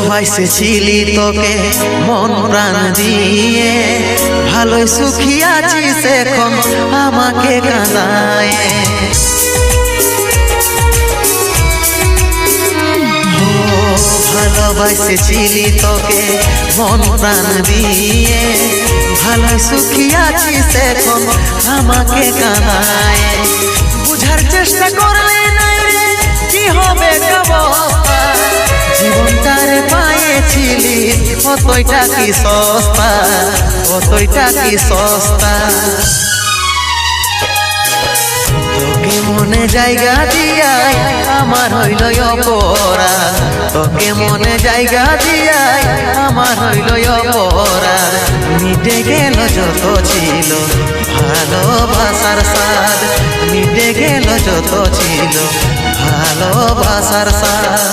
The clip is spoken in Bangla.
ভালোবাসেছিলি তোকে মন প্রাণ দিয়ে, ভালোই সুখী আছিস এখন আমাকে কাঁদায়। ভালোবাসেছিলি তোকে মন প্রাণ দিয়ে, ভালোই সুখী আছিস এখন আমাকে কাঁদায়। বুঝার চেষ্টা করলে নাই রে কি হবে অবস্থা, জীবনটারে পাইছিলি কতইটা কি সস্তা, কতইটা কি সস্তা। তোকে মনে জায়গা দিয়াই আমার হইল অপরাধ, তোকে মনে জায়গা দিয়াই আমার হইল অপরাধ। মিটে গেল যত ছিল ভালোবাসার স্বাদ, মিটে গেল যত ছিল ভালোবাসার স্বাদ।